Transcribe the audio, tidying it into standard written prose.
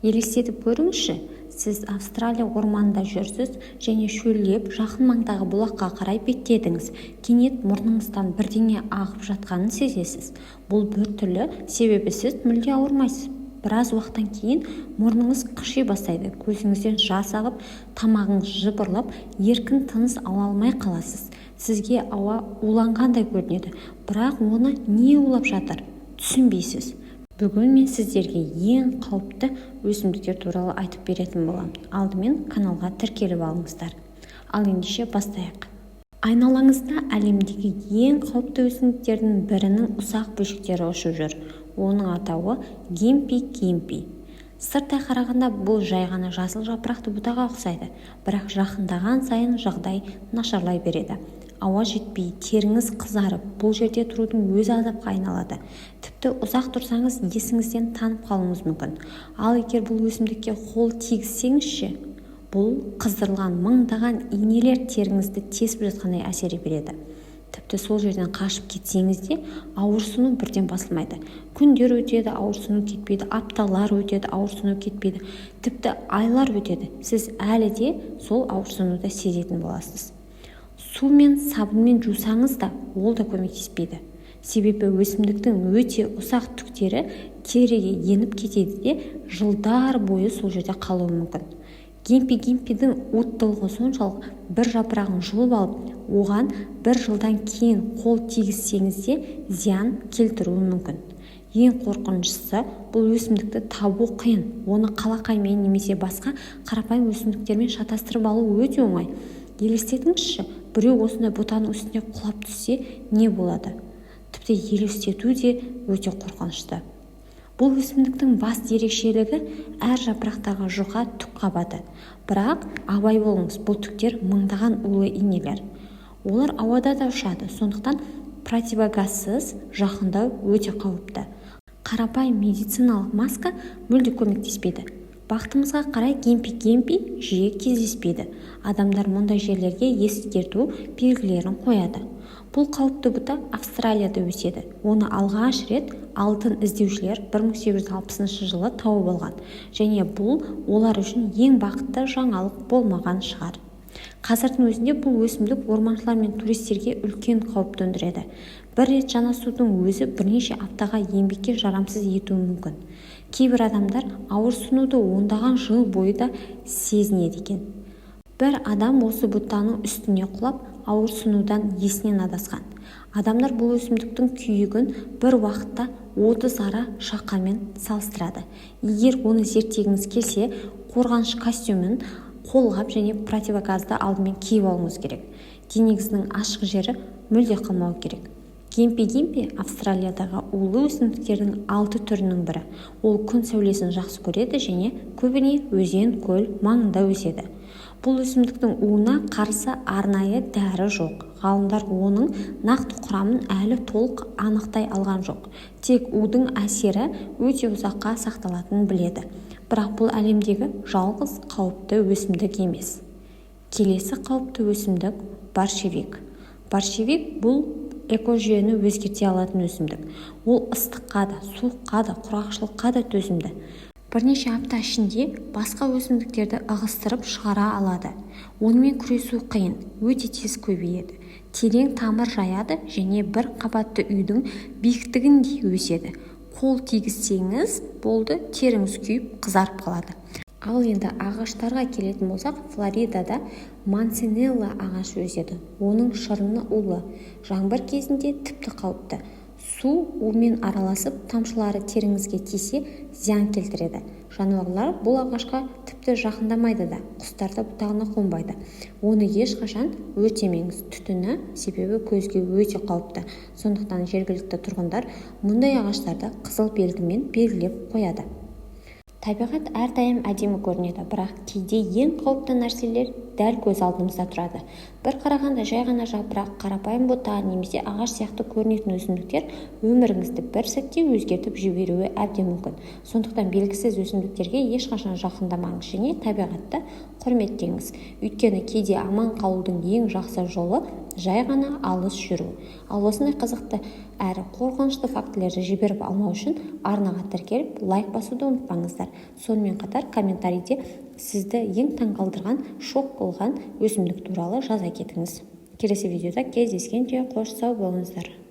Елестетіп көріңізші, сіз Австралия орманында жүрсіз және шөлдеп жақын маңдағы бұлаққа қарай беттедіңіз. Кенет мұрныңыздан бірдеңе ағып жатқанын сезесіз. Бұл біртүрлі, себебі сіз мүлде ауырмайсыз. Біраз уақыттан кейін мұрныңыз қыши бастайды, көзіңізден жас ағып, тамағыңыз жыбырлап, еркін тыныс ала алмай қаласыз. Сізге ауа уланғандай көрінеді, бірақ оны не улап жатыр, түсінбейсіз. Бүгін мен сіздерге ең қауіпті өсімдіктер туралы айтып беретін боламын. Алдымен каналға тіркеліп алыңыздар. Ал ендеше бастайық. Айналаңызда әлемдегі ең қауіпті өсімдіктердің бірінің ұсақ бөлшектері ұшып жүр. Оның атауы гимпи. Сырттай қарағанда бұл жай ғана жасыл жапырақты бұтаға ұқсайды, бірақ жақындаған сайын жағдай нашарлай береді. Ауа жетпей, теріңіз қызарып, бұл жерде тұрудың өзі азапқа айналады. Тіпті ұзақ тұрсаңыз есіңізден танып қалуыңыз мүмкін. Ал егер бұл өсімдікке қол тигізсеңізші, бұл қыздырылған мыңдаған инелер теріңізді тесіп жатқандай әсер береді. Тіпті сол жерден қашып кетсеңіз де ауырсыну бірден басылмайды. Күндер өтеді, ауырсыну кетпейді, апталар өтеді, ауырсыну кетпейді, тіпті айлар өтеді. Сіз әлі де сол ауырсынуды сезетін боласыз. Сумен, сабынмен жусаңыз да ол да көмектеспейді. Себебі өсімдіктің өте ұсақ түктері теріге еніп кетеді де жылдар бойы сол жерде қалуы мүмкін. Гимпидің уыттылығы соншалық, бір жапырағын жұлып алып, оған бір жылдан кейін қол тигізсеңіз де зиян келтіруі мүмкін. Ең қорқыныштысы, бұл өсімдікті табу қиын. Оны қалақаймен немесе басқа қарапайым өсімдіктермен шатастырып алу өте оңай. Елестетіңізші, біреу осындай бұтаның үстіне құлап түссе не болады? Тіпті елестету де өте қорқынышты. Бұл өсімдіктің басты ерекшелігі әр жапырақтағы жұқа түк қабаты. Бірақ абай болыңыз, бұл түктер мыңдаған улы инелер. Олар ауада да ұшады, сондықтан противогассыз жақындау өте қауіпті. Қарапайым медициналық маска мүлде көмектеспейді. Бақытымызға қарай гимпи жиі кездеспейді. Адамдар мұндай жерлерге ескерту белгілерін қояды. Бұл қауіпті бұта Австралияда өседі. Оны алғаш рет алтын іздеушілер 1860 жылы тауып алған. Және бұл олар үшін ең бақытты жаңалық болмаған шығар. Қазірдің өзінде бұл өсімдік орманшылар мен туристерге үлкен қауіп төндіреді. Бір рет жанасудың өзі бірнеше аптаға еңбекке жарамсыз етуі мүмкін. Кейбір адамдар ауырсынуды ондаған жыл бойы да сезінеді екен. Бір адам осы бұтаның үстіне құлап, ауырсынудан есінен адасқан. Адамдар бұл өсімдіктің күйігін бір уақытта 30 ара шақамен салыстырады. Егер оны зерттегіңіз келсе, қорғаныш костюмін қолғап және противогазды алдымен киіп алуыңыз керек. Денеңіздің ашық жері мүлде қалмауы керек. Гимпи Австралиядағы улы өсімдіктердің 6 түрінің бірі. Ол күн сәулесін жақсы көреді және көбіне өзен, көл маңында өседі. Бұл өсімдіктің уына қарсы арнайы дәрі жоқ. Ғалымдар оның нақты құрамын әлі толық анықтай алған жоқ. Тек удың әсері өте ұзаққа сақталатынын біледі. Бірақ бұл әлемдегі жалғыз қауіпті өсімдік емес. Келесі қауіпті өсімдік борщевик. Борщевик бұл экожүйені өзгерте алатын өсімдік. Ол ыстыққа да, суыққа да, құрғақшылыққа да төзімді. Бірнеше апта ішінде басқа өсімдіктерді ығыстырып шығара алады. Онымен күресу қиын, өте тез көбейеді. Терең тамыр жаяды және бір қабатты үйдің биіктігіндей өседі. Қол тигізсеңіз болды, теріңіз күйіп қызарып қалады. Ал енді ағаштарға келетін болсақ, Флоридада Мансинелла ағашы өседі. Оның шырыны улы, жаңбыр кезінде тіпті қауіпті. Су умен араласып, тамшылары теріңізге тисе, зиян келтіреді. Жануарлар бұл ағашқа тіпті жақындамайды да, құстар да бұтағына қонбайды. Оны ешқашан өртемеңіз, түтіні себебі көзге өте қауіпті. Сондықтан жергілікті тұрғындар мұндай ағаштарды қызыл белгімен белгілеп қояды. Табиғат әрдайым әдемі көрінеді, бірақ кейде ең қауіпті нәрселер дәл көз алдымызда тұрады. Бір қарағанда жай ғана жапырақ, қарапайым бұта немесе ағаш сияқты көрінетін өсімдіктер өміріңізді бір сәтте өзгертіп жіберуі әбден мүмкін. Сондықтан белгісіз өсімдіктерге ешқашан жақындамаңыз және табиғатты құрметтеңіз. Өйткені кейде аман қалудың ең жақсы жолы жай ғана алыс жүру. Ал осындай қызықты әрі қорқынышты фактілерді жіберіп алмау үшін арнаға тіркеліп лайк басуды ұмытпаңыздар. Сонымен қатар комментарийде сізді ең таңқалдырған, шок болған өсімдік туралы жаза кетіңіз. Келесі видеода кездескенше қош сау болыңыздар.